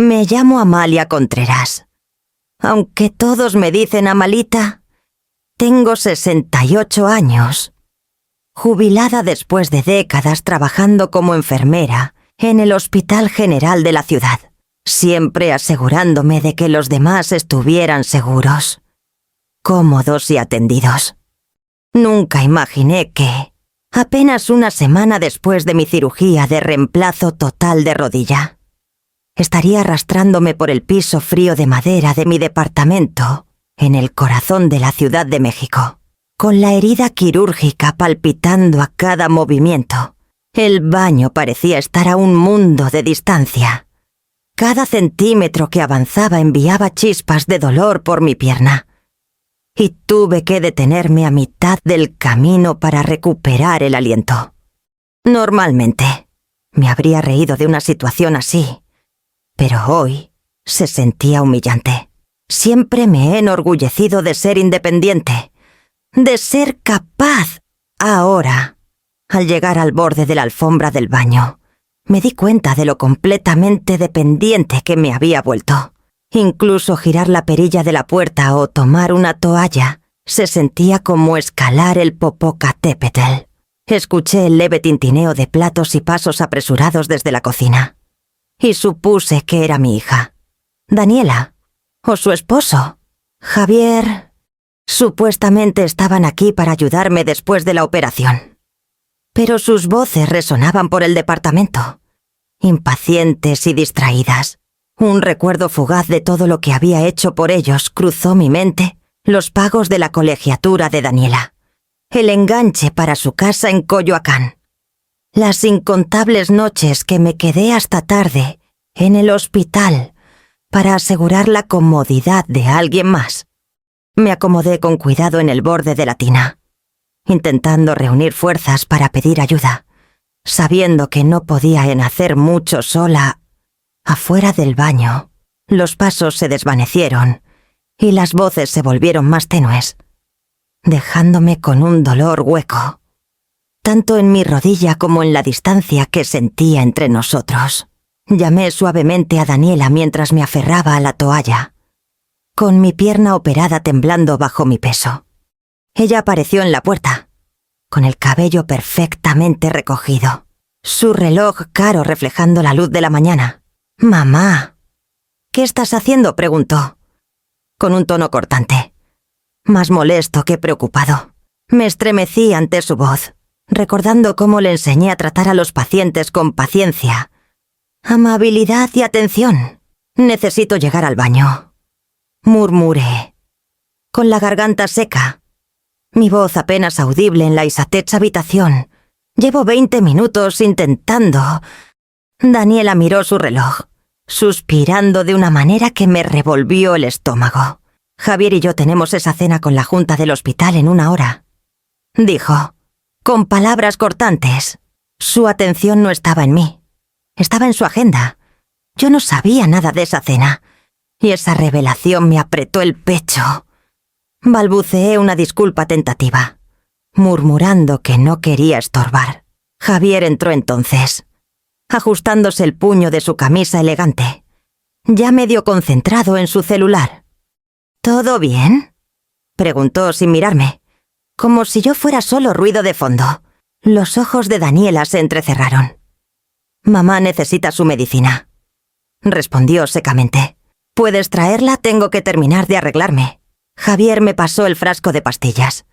Me llamo Amalia Contreras. Aunque todos me dicen Amalita, tengo 68 años. Jubilada después de décadas trabajando como enfermera en el Hospital General de la ciudad, siempre asegurándome de que los demás estuvieran seguros, cómodos y atendidos. Nunca imaginé que, apenas una semana después de mi cirugía de reemplazo total de rodilla, estaría arrastrándome por el piso frío de madera de mi departamento en el corazón de la Ciudad de México, con la herida quirúrgica palpitando a cada movimiento. El baño parecía estar a un mundo de distancia. Cada centímetro que avanzaba enviaba chispas de dolor por mi pierna. Y tuve que detenerme a mitad del camino para recuperar el aliento. Normalmente, me habría reído de una situación así, pero hoy se sentía humillante. Siempre me he enorgullecido de ser independiente, de ser capaz. Ahora, al llegar al borde de la alfombra del baño, me di cuenta de lo completamente dependiente que me había vuelto. Incluso girar la perilla de la puerta o tomar una toalla se sentía como escalar el Popocatépetl. Escuché el leve tintineo de platos y pasos apresurados desde la cocina, y supuse que era mi hija, Daniela, o su esposo, Javier. Supuestamente estaban aquí para ayudarme después de la operación. Pero sus voces resonaban por el departamento, impacientes y distraídas. Un recuerdo fugaz de todo lo que había hecho por ellos cruzó mi mente: los pagos de la colegiatura de Daniela, el enganche para su casa en Coyoacán, las incontables noches que me quedé hasta tarde en el hospital para asegurar la comodidad de alguien más. Me acomodé con cuidado en el borde de la tina, intentando reunir fuerzas para pedir ayuda, sabiendo que no podía hacer mucho sola. Afuera del baño, los pasos se desvanecieron y las voces se volvieron más tenues, dejándome con un dolor hueco, tanto en mi rodilla como en la distancia que sentía entre nosotros. Llamé suavemente a Daniela mientras me aferraba a la toalla, con mi pierna operada temblando bajo mi peso. Ella apareció en la puerta, con el cabello perfectamente recogido, su reloj caro reflejando la luz de la mañana. «Mamá, ¿qué estás haciendo?», preguntó, con un tono cortante, más molesto que preocupado. Me estremecí ante su voz, recordando cómo le enseñé a tratar a los pacientes con paciencia, amabilidad y atención. «Necesito llegar al baño», murmuré, con la garganta seca, mi voz apenas audible en la insatisfecha habitación. «Llevo 20 minutos intentando». Daniela miró su reloj, suspirando de una manera que me revolvió el estómago. «Javier y yo tenemos esa cena con la junta del hospital en 1 hora», dijo, con palabras cortantes. Su atención no estaba en mí, estaba en su agenda. Yo no sabía nada de esa cena, y esa revelación me apretó el pecho. Balbuceé una disculpa tentativa, murmurando que no quería estorbar. Javier entró entonces, ajustándose el puño de su camisa elegante, ya medio concentrado en su celular. «¿Todo bien?», preguntó sin mirarme, como si yo fuera solo ruido de fondo. Los ojos de Daniela se entrecerraron. «Mamá necesita su medicina», respondió secamente. «¿Puedes traerla? Tengo que terminar de arreglarme». Javier me pasó el frasco de pastillas,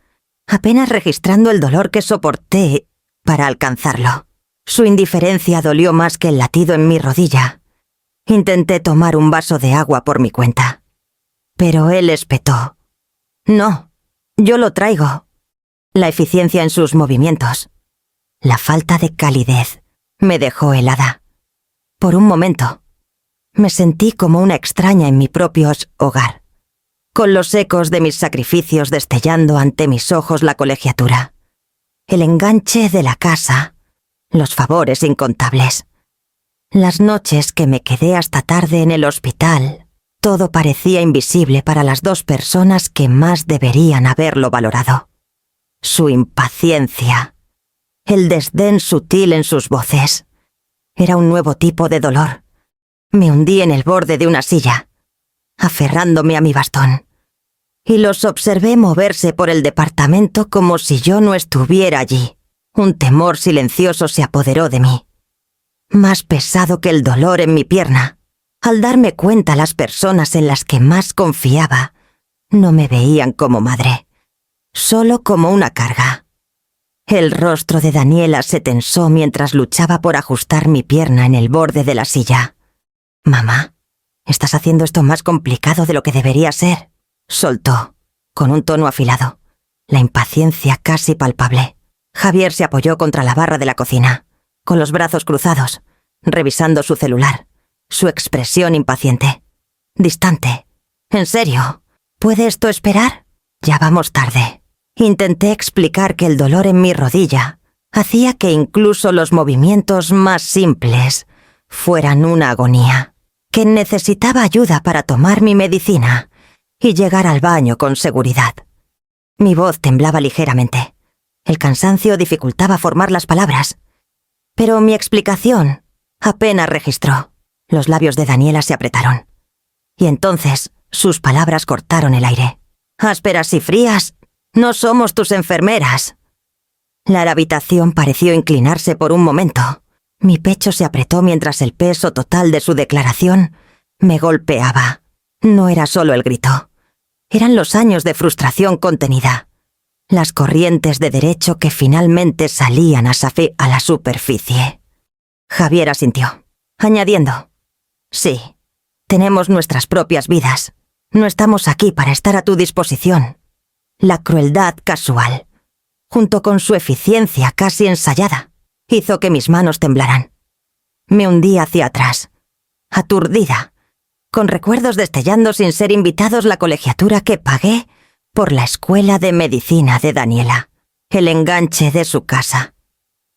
apenas registrando el dolor que soporté para alcanzarlo. Su indiferencia dolió más que el latido en mi rodilla. Intenté tomar un vaso de agua por mi cuenta, pero él espetó. «No, yo lo traigo». La eficiencia en sus movimientos, la falta de calidez, me dejó helada. Por un momento, me sentí como una extraña en mi propio hogar, con los ecos de mis sacrificios destellando ante mis ojos la colegiatura, el enganche de la casa, los favores incontables, las noches que me quedé hasta tarde en el hospital. Todo parecía invisible para las 2 personas que más deberían haberlo valorado. Su impaciencia, el desdén sutil en sus voces, era un nuevo tipo de dolor, Me hundí en el borde de una silla, aferrándome a mi bastón, y los observé moverse por el departamento como si yo no estuviera allí. Un temor silencioso se apoderó de mí, más pesado que el dolor en mi pierna. Al darme cuenta, las personas en las que más confiaba no me veían como madre, solo como una carga. El rostro de Daniela se tensó mientras luchaba por ajustar mi pierna en el borde de la silla. «Mamá, estás haciendo esto más complicado de lo que debería ser», soltó, con un tono afilado, la impaciencia casi palpable. Javier se apoyó contra la barra de la cocina, con los brazos cruzados, revisando su celular, su expresión impaciente, distante. «¿En serio? ¿Puede esto esperar? Ya vamos tarde». Intenté explicar que el dolor en mi rodilla hacía que incluso los movimientos más simples fueran una agonía, que necesitaba ayuda para tomar mi medicina y llegar al baño con seguridad. Mi voz temblaba ligeramente. El cansancio dificultaba formar las palabras, pero mi explicación apenas registró. Los labios de Daniela se apretaron, y entonces sus palabras cortaron el aire. «Ásperas y frías, no somos tus enfermeras». La habitación pareció inclinarse por un momento. Mi pecho se apretó mientras el peso total de su declaración me golpeaba. No era solo el grito. Eran los años de frustración contenida. Las corrientes de derecho que finalmente salían a la superficie. Javier asintió, añadiendo: «Sí, tenemos nuestras propias vidas. No estamos aquí para estar a tu disposición». La crueldad casual, junto con su eficiencia casi ensayada, hizo que mis manos temblaran. Me hundí hacia atrás, aturdida, con recuerdos destellando sin ser invitados la colegiatura que pagué por la escuela de medicina de Daniela, el enganche de su casa,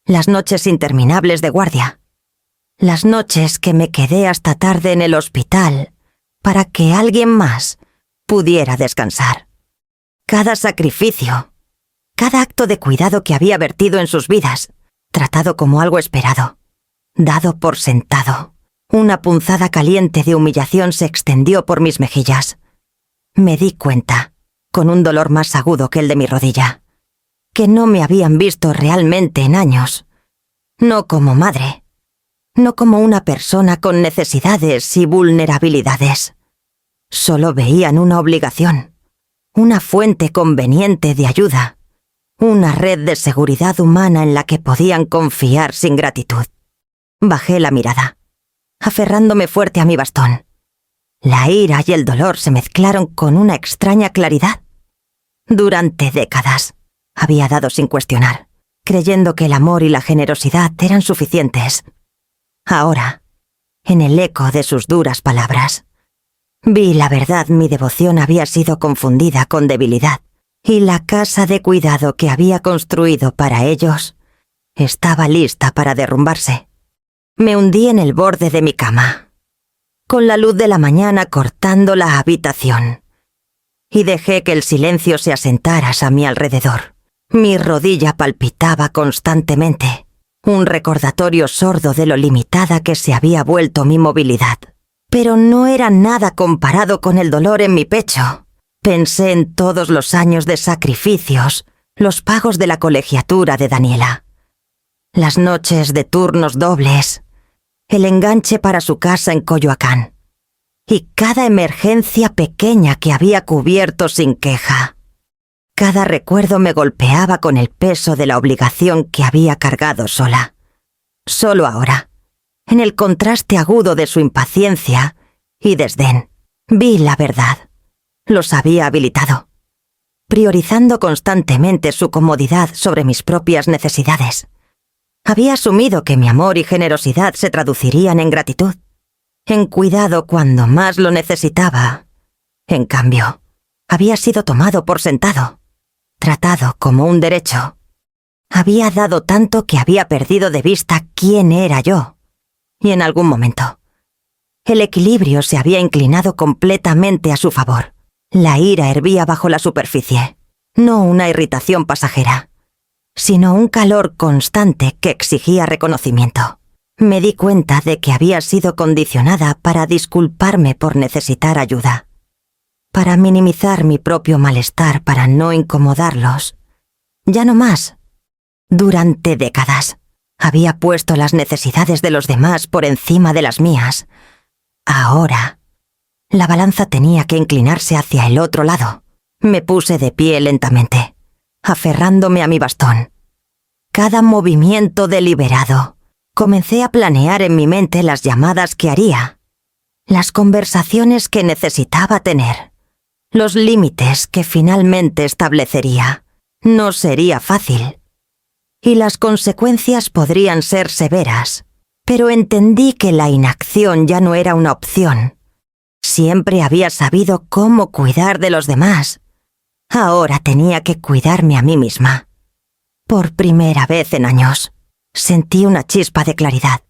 las noches interminables de guardia, las noches que me quedé hasta tarde en el hospital para que alguien más pudiera descansar. Cada sacrificio, cada acto de cuidado que había vertido en sus vidas, tratado como algo esperado, dado por sentado. Una punzada caliente de humillación se extendió por mis mejillas. Me di cuenta, con un dolor más agudo que el de mi rodilla, que no me habían visto realmente en años. No como madre, no como una persona con necesidades y vulnerabilidades. Solo veían una obligación, una fuente conveniente de ayuda, una red de seguridad humana en la que podían confiar sin gratitud. Bajé la mirada, aferrándome fuerte a mi bastón. La ira y el dolor se mezclaron con una extraña claridad. Durante décadas había dado sin cuestionar, creyendo que el amor y la generosidad eran suficientes. Ahora, en el eco de sus duras palabras, vi la verdad. Mi devoción había sido confundida con debilidad, y la casa de cuidado que había construido para ellos estaba lista para derrumbarse. Me hundí en el borde de mi cama, con la luz de la mañana cortando la habitación, y dejé que el silencio se asentara a mi alrededor. Mi rodilla palpitaba constantemente, un recordatorio sordo de lo limitada que se había vuelto mi movilidad. Pero no era nada comparado con el dolor en mi pecho. Pensé en todos los años de sacrificios, los pagos de la colegiatura de Daniela, las noches de turnos dobles, el enganche para su casa en Coyoacán, y cada emergencia pequeña que había cubierto sin queja. Cada recuerdo me golpeaba con el peso de la obligación que había cargado sola. Solo ahora, en el contraste agudo de su impaciencia y desdén, vi la verdad. Los había habilitado, priorizando constantemente su comodidad sobre mis propias necesidades. Había asumido que mi amor y generosidad se traducirían en gratitud, en cuidado cuando más lo necesitaba. En cambio, había sido tomado por sentado, tratado como un derecho. Había dado tanto que había perdido de vista quién era yo. Y en algún momento, el equilibrio se había inclinado completamente a su favor. La ira hervía bajo la superficie, no una irritación pasajera, sino un calor constante que exigía reconocimiento. Me di cuenta de que había sido condicionada para disculparme por necesitar ayuda, para minimizar mi propio malestar, para no incomodarlos. Ya no más. Durante décadas había puesto las necesidades de los demás por encima de las mías. Ahora, la balanza tenía que inclinarse hacia el otro lado. Me puse de pie lentamente, aferrándome a mi bastón. Cada movimiento deliberado. Comencé a planear en mi mente las llamadas que haría, las conversaciones que necesitaba tener, los límites que finalmente establecería. No sería fácil. Y las consecuencias podrían ser severas, pero entendí que la inacción ya no era una opción. Siempre había sabido cómo cuidar de los demás. Ahora tenía que cuidarme a mí misma. Por primera vez en años, sentí una chispa de claridad,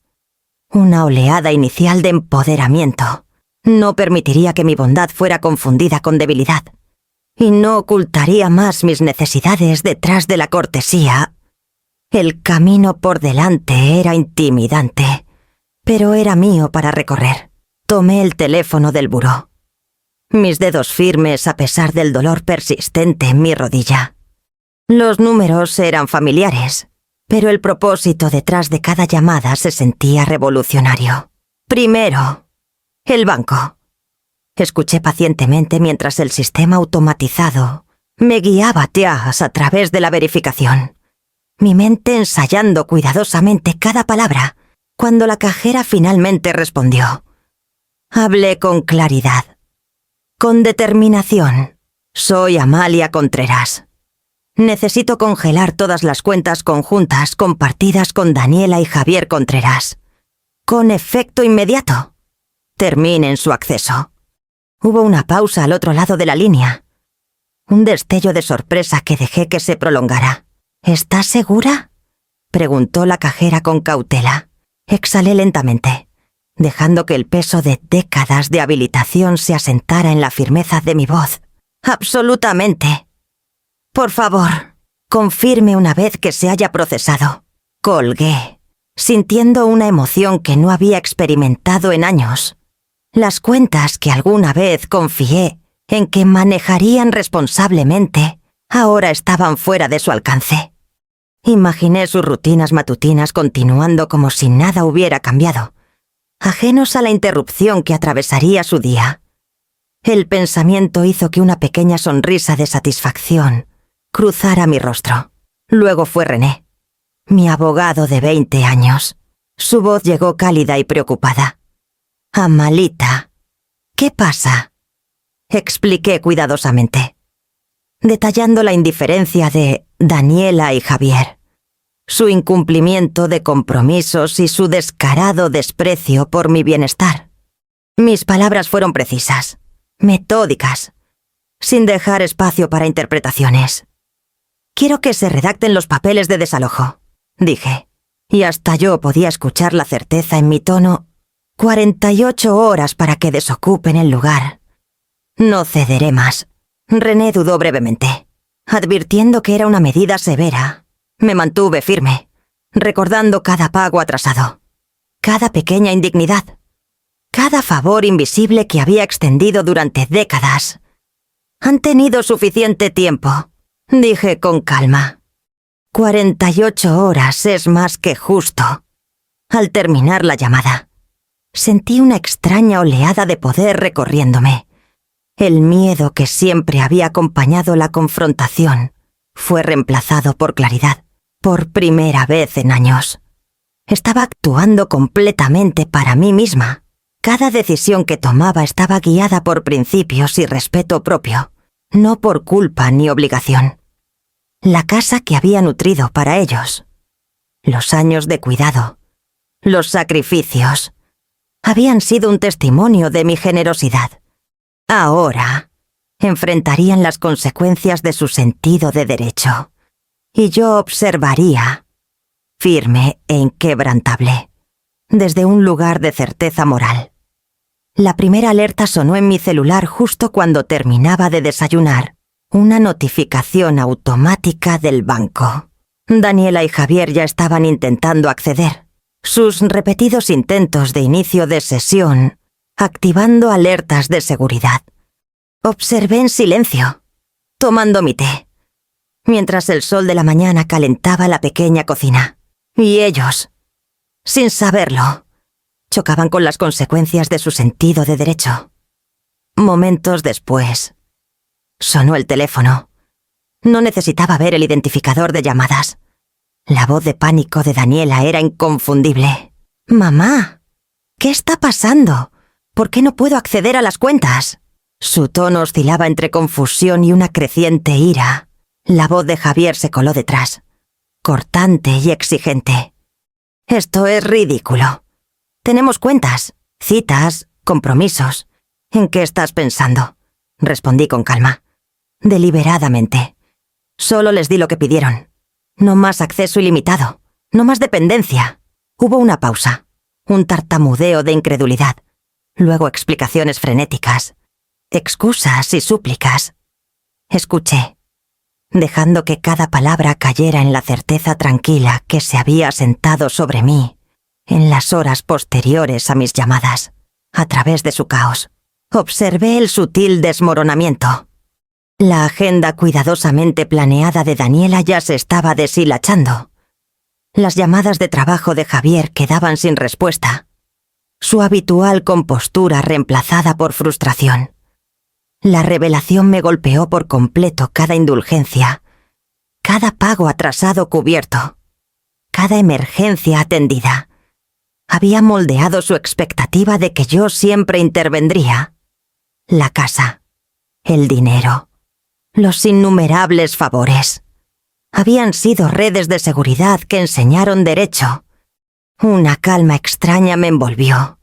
una oleada inicial de empoderamiento. No permitiría que mi bondad fuera confundida con debilidad, y no ocultaría más mis necesidades detrás de la cortesía. El camino por delante era intimidante, pero era mío para recorrer. Tomé el teléfono del buró, mis dedos firmes a pesar del dolor persistente en mi rodilla. Los números eran familiares, pero el propósito detrás de cada llamada se sentía revolucionario. Primero, el banco. Escuché pacientemente mientras el sistema automatizado me guiaba a través de la verificación, mi mente ensayando cuidadosamente cada palabra. Cuando la cajera finalmente respondió, hablé con claridad, con determinación. Soy Amalia Contreras. Necesito congelar todas las cuentas conjuntas compartidas con Daniela y Javier Contreras. Con efecto inmediato. Terminen su acceso. Hubo una pausa al otro lado de la línea. Un destello de sorpresa que dejé que se prolongara. ¿Estás segura?, preguntó la cajera con cautela. Exhalé lentamente, dejando que el peso de décadas de habilitación se asentara en la firmeza de mi voz. Absolutamente. Por favor, confirme una vez que se haya procesado. Colgué, sintiendo una emoción que no había experimentado en años. Las cuentas que alguna vez confié en que manejarían responsablemente, ahora estaban fuera de su alcance. Imaginé sus rutinas matutinas continuando como si nada hubiera cambiado, ajenos a la interrupción que atravesaría su día. El pensamiento hizo que una pequeña sonrisa de satisfacción cruzara mi rostro. Luego fue René, mi abogado de 20 años. Su voz llegó cálida y preocupada. Amalita, ¿qué pasa?, expliqué cuidadosamente, detallando la indiferencia de Daniela y Javier, su incumplimiento de compromisos y su descarado desprecio por mi bienestar. Mis palabras fueron precisas, metódicas, sin dejar espacio para interpretaciones. Quiero que se redacten los papeles de desalojo, dije, y hasta yo podía escuchar la certeza en mi tono. 48 horas para que desocupen el lugar. No cederé más. René dudó brevemente, advirtiendo que era una medida severa. Me mantuve firme, recordando cada pago atrasado, cada pequeña indignidad, cada favor invisible que había extendido durante décadas. Han tenido suficiente tiempo, dije con calma. 48 horas es más que justo. Al terminar la llamada, sentí una extraña oleada de poder recorriéndome. El miedo que siempre había acompañado la confrontación fue reemplazado por claridad, por primera vez en años. Estaba actuando completamente para mí misma. Cada decisión que tomaba estaba guiada por principios y respeto propio, no por culpa ni obligación. La casa que había nutrido para ellos, los años de cuidado, los sacrificios, habían sido un testimonio de mi generosidad. Ahora enfrentarían las consecuencias de su sentido de derecho, y yo observaría, firme e inquebrantable, desde un lugar de certeza moral. La primera alerta sonó en mi celular justo cuando terminaba de desayunar, una notificación automática del banco. Daniela y Javier ya estaban intentando acceder. sus repetidos intentos de inicio de sesión, activando alertas de seguridad. Observé en silencio, tomando mi té, mientras el sol de la mañana calentaba la pequeña cocina. Y ellos, sin saberlo, chocaban con las consecuencias de su sentido de derecho. Momentos después, sonó el teléfono. No necesitaba ver el identificador de llamadas. La voz de pánico de Daniela era inconfundible. «Mamá, ¿qué está pasando? ¿Por qué no puedo acceder a las cuentas?» Su tono oscilaba entre confusión y una creciente ira. La voz de Javier se coló detrás, cortante y exigente. «Esto es ridículo. Tenemos cuentas, citas, compromisos. ¿En qué estás pensando?», respondí con calma, deliberadamente. Solo les di lo que pidieron. No más acceso ilimitado, no más dependencia. Hubo una pausa, un tartamudeo de incredulidad, luego explicaciones frenéticas, excusas y súplicas. Escuché, dejando que cada palabra cayera en la certeza tranquila que se había asentado sobre mí en las horas posteriores a mis llamadas. A través de su caos, observé el sutil desmoronamiento. La agenda cuidadosamente planeada de Daniela ya se estaba deshilachando. Las llamadas de trabajo de Javier quedaban sin respuesta. Su habitual compostura reemplazada por frustración. La revelación me golpeó por completo cada indulgencia, cada pago atrasado cubierto, cada emergencia atendida. Había moldeado su expectativa de que yo siempre intervendría. La casa, el dinero, los innumerables favores. Habían sido redes de seguridad que enseñaron derecho. Una calma extraña me envolvió,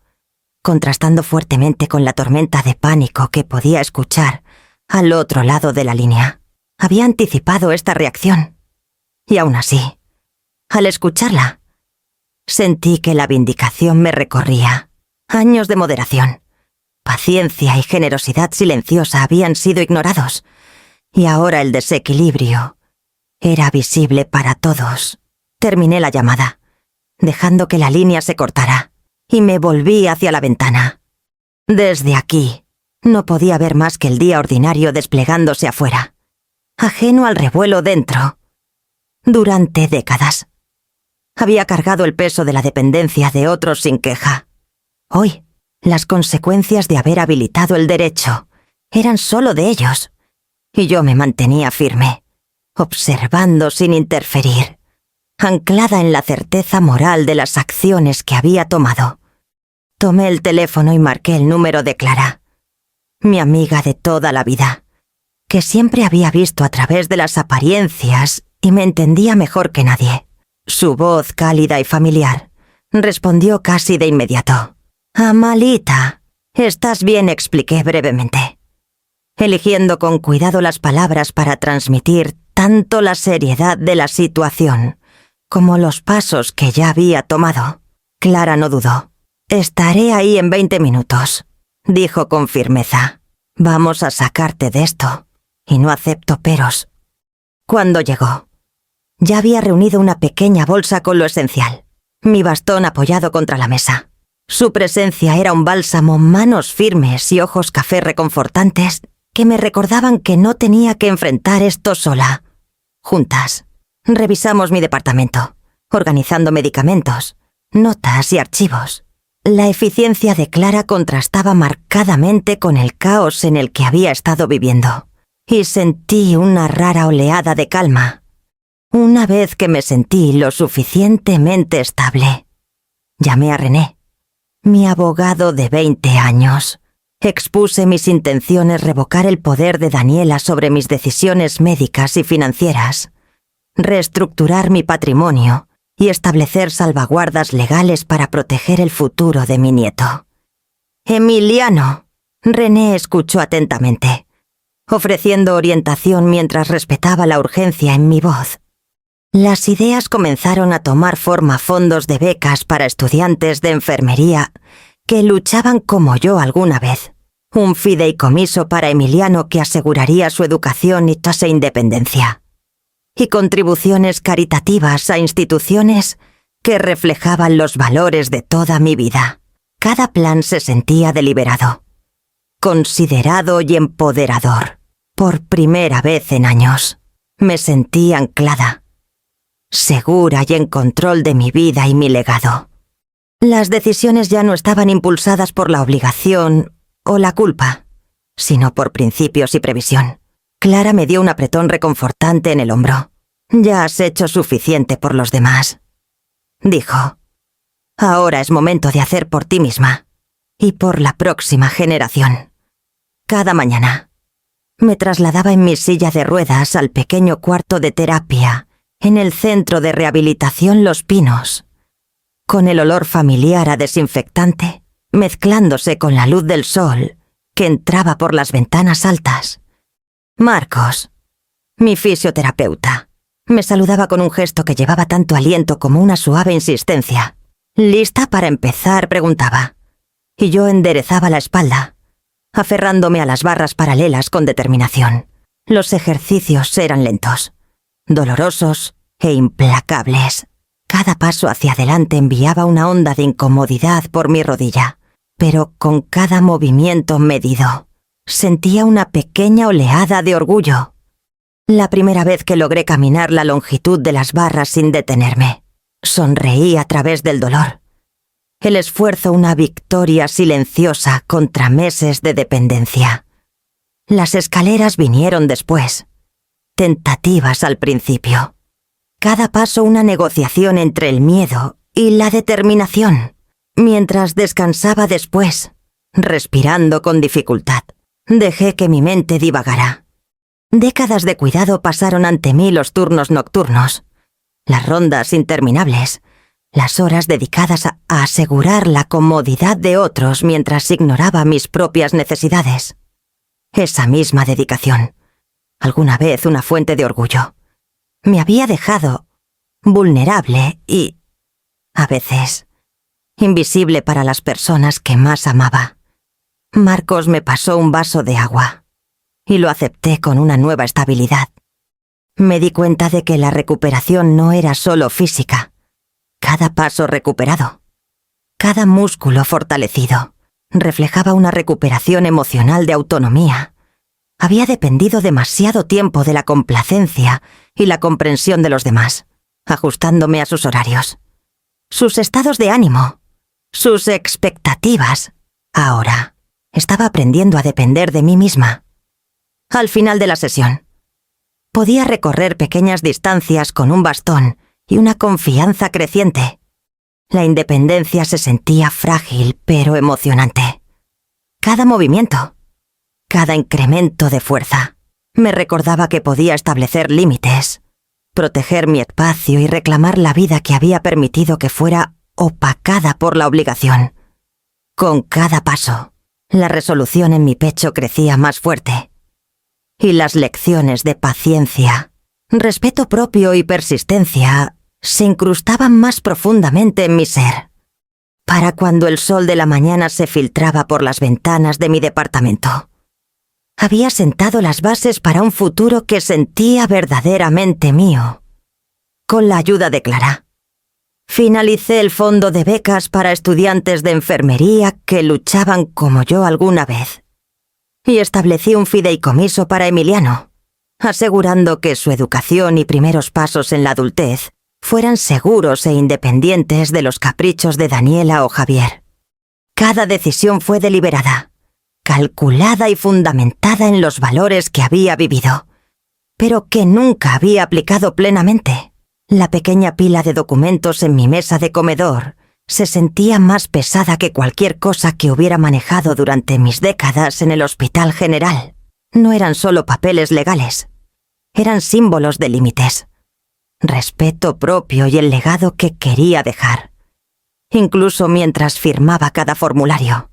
contrastando fuertemente con la tormenta de pánico que podía escuchar al otro lado de la línea. Había anticipado esta reacción. Y aún así, al escucharla, sentí que la vindicación me recorría. Años de moderación, paciencia y generosidad silenciosa habían sido ignorados, y ahora el desequilibrio era visible para todos. Terminé la llamada, dejando que la línea se cortara, y me volví hacia la ventana. Desde aquí, no podía ver más que el día ordinario desplegándose afuera, ajeno al revuelo dentro. Durante décadas, había cargado el peso de la dependencia de otros sin queja. Hoy, las consecuencias de haber habilitado el derecho eran solo de ellos, y yo me mantenía firme, observando sin interferir, anclada en la certeza moral de las acciones que había tomado. Tomé el teléfono y marqué el número de Clara, mi amiga de toda la vida, que siempre había visto a través de las apariencias y me entendía mejor que nadie. Su voz cálida y familiar respondió casi de inmediato. «Amalita, ¿estás bien?», expliqué brevemente, eligiendo con cuidado las palabras para transmitir tanto la seriedad de la situación como los pasos que ya había tomado. Clara no dudó. «Estaré ahí en 20 minutos», dijo con firmeza. «Vamos a sacarte de esto, y no acepto peros». Cuando llegó, ya había reunido una pequeña bolsa con lo esencial, mi bastón apoyado contra la mesa. Su presencia era un bálsamo, manos firmes y ojos café reconfortantes que me recordaban que no tenía que enfrentar esto sola. Juntas, revisamos mi departamento, organizando medicamentos, notas y archivos. La eficiencia de Clara contrastaba marcadamente con el caos en el que había estado viviendo, y sentí una rara oleada de calma, una vez que me sentí lo suficientemente estable. Llamé a René, mi abogado de 20 años. Expuse mis intenciones revocar el poder de Daniela sobre mis decisiones médicas y financieras, reestructurar mi patrimonio y establecer salvaguardas legales para proteger el futuro de mi nieto. «Emiliano», René escuchó atentamente, ofreciendo orientación mientras respetaba la urgencia en mi voz. Las ideas comenzaron a tomar forma: fondos de becas para estudiantes de enfermería que luchaban como yo alguna vez, un fideicomiso para Emiliano que aseguraría su educación y tasa independencia, y contribuciones caritativas a instituciones que reflejaban los valores de toda mi vida. Cada plan se sentía deliberado, considerado y empoderador. Por primera vez en años, me sentí anclada, segura y en control de mi vida y mi legado. Las decisiones ya no estaban impulsadas por la obligación o la culpa, sino por principios y previsión. Clara me dio un apretón reconfortante en el hombro. «Ya has hecho suficiente por los demás», dijo. «Ahora es momento de hacer por ti misma y por la próxima generación». Cada mañana me trasladaba en mi silla de ruedas al pequeño cuarto de terapia en el centro de rehabilitación Los Pinos, con el olor familiar a desinfectante mezclándose con la luz del sol que entraba por las ventanas altas. Marcos, mi fisioterapeuta, me saludaba con un gesto que llevaba tanto aliento como una suave insistencia. «¿Lista para empezar?», preguntaba, y yo enderezaba la espalda, aferrándome a las barras paralelas con determinación. Los ejercicios eran lentos, dolorosos e implacables. Cada paso hacia adelante enviaba una onda de incomodidad por mi rodilla, pero con cada movimiento medido, sentía una pequeña oleada de orgullo. La primera vez que logré caminar la longitud de las barras sin detenerme, sonreí a través del dolor. El esfuerzo una victoria silenciosa contra meses de dependencia. Las escaleras vinieron después, tentativas al principio. Cada paso una negociación entre el miedo y la determinación, mientras descansaba después, respirando con dificultad. Dejé que mi mente divagara. Décadas de cuidado pasaron ante mí los turnos nocturnos, las rondas interminables, las horas dedicadas a asegurar la comodidad de otros mientras ignoraba mis propias necesidades. Esa misma dedicación, alguna vez una fuente de orgullo, me había dejado vulnerable y, a veces, invisible para las personas que más amaba. Marcos me pasó un vaso de agua y lo acepté con una nueva estabilidad. Me di cuenta de que la recuperación no era solo física. Cada paso recuperado, cada músculo fortalecido, reflejaba una recuperación emocional de autonomía. Había dependido demasiado tiempo de la complacencia y la comprensión de los demás, ajustándome a sus horarios, sus estados de ánimo, sus expectativas. Ahora estaba aprendiendo a depender de mí misma. Al final de la sesión, podía recorrer pequeñas distancias con un bastón y una confianza creciente. La independencia se sentía frágil pero emocionante. Cada movimiento, cada incremento de fuerza, me recordaba que podía establecer límites, proteger mi espacio y reclamar la vida que había permitido que fuera opacada por la obligación. Con cada paso, la resolución en mi pecho crecía más fuerte, y las lecciones de paciencia, respeto propio y persistencia se incrustaban más profundamente en mi ser. Para cuando el sol de la mañana se filtraba por las ventanas de mi departamento, había sentado las bases para un futuro que sentía verdaderamente mío. Con la ayuda de Clara, finalicé el fondo de becas para estudiantes de enfermería que luchaban como yo alguna vez, y establecí un fideicomiso para Emiliano, asegurando que su educación y primeros pasos en la adultez fueran seguros e independientes de los caprichos de Daniela o Javier. Cada decisión fue deliberada, calculada y fundamentada en los valores que había vivido, pero que nunca había aplicado plenamente. La pequeña pila de documentos en mi mesa de comedor se sentía más pesada que cualquier cosa que hubiera manejado durante mis décadas en el Hospital General. No eran solo papeles legales, eran símbolos de límites, respeto propio y el legado que quería dejar. Incluso mientras firmaba cada formulario,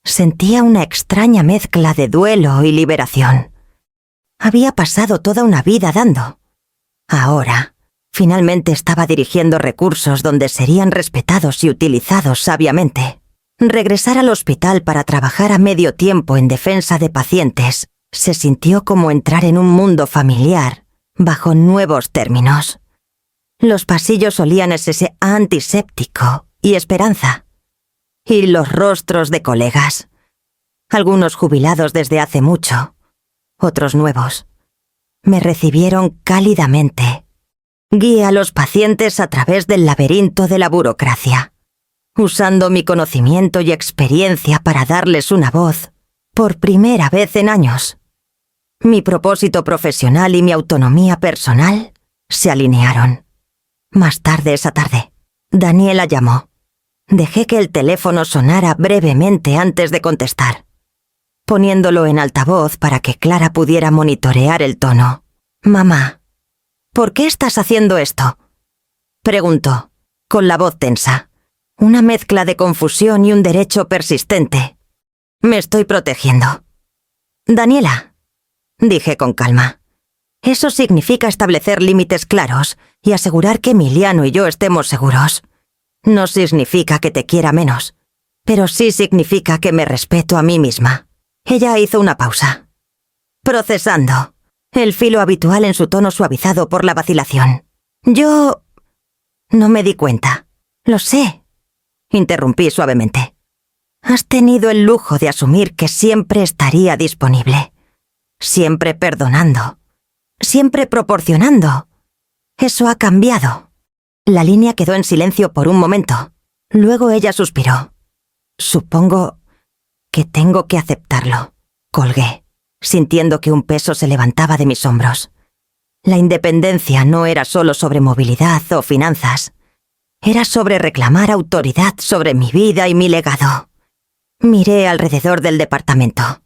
sentía una extraña mezcla de duelo y liberación. Había pasado toda una vida dando. Ahora, finalmente estaba dirigiendo recursos donde serían respetados y utilizados sabiamente. Regresar al hospital para trabajar a medio tiempo en defensa de pacientes se sintió como entrar en un mundo familiar bajo nuevos términos. Los pasillos olían ese antiséptico y esperanza. Y los rostros de colegas. Algunos jubilados desde hace mucho, otros nuevos. Me recibieron cálidamente. Guié a los pacientes a través del laberinto de la burocracia, usando mi conocimiento y experiencia para darles una voz, por primera vez en años. Mi propósito profesional y mi autonomía personal se alinearon. Más tarde esa tarde, Daniela llamó. Dejé que el teléfono sonara brevemente antes de contestar, poniéndolo en altavoz para que Clara pudiera monitorear el tono. «Mamá, ¿por qué estás haciendo esto?», preguntó, con la voz tensa. Una mezcla de confusión y un derecho persistente. «Me estoy protegiendo». «Daniela», dije con calma, «eso significa establecer límites claros y asegurar que Emiliano y yo estemos seguros. No significa que te quiera menos, pero sí significa que me respeto a mí misma». Ella hizo una pausa, procesando, el filo habitual en su tono suavizado por la vacilación. «Yo... no me di cuenta. Lo sé», interrumpí suavemente. «Has tenido el lujo de asumir que siempre estaría disponible, siempre perdonando, siempre proporcionando. Eso ha cambiado». La línea quedó en silencio por un momento. Luego ella suspiró. «Supongo que tengo que aceptarlo», colgué, sintiendo que un peso se levantaba de mis hombros. La independencia no era solo sobre movilidad o finanzas. Era sobre reclamar autoridad sobre mi vida y mi legado. Miré alrededor del departamento,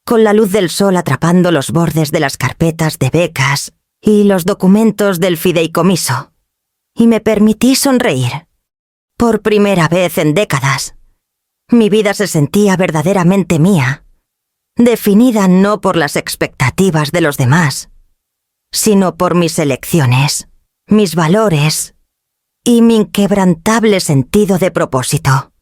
con la luz del sol atrapando los bordes de las carpetas de becas y los documentos del fideicomiso, y me permití sonreír. Por primera vez en décadas, mi vida se sentía verdaderamente mía, definida no por las expectativas de los demás, sino por mis elecciones, mis valores y mi inquebrantable sentido de propósito.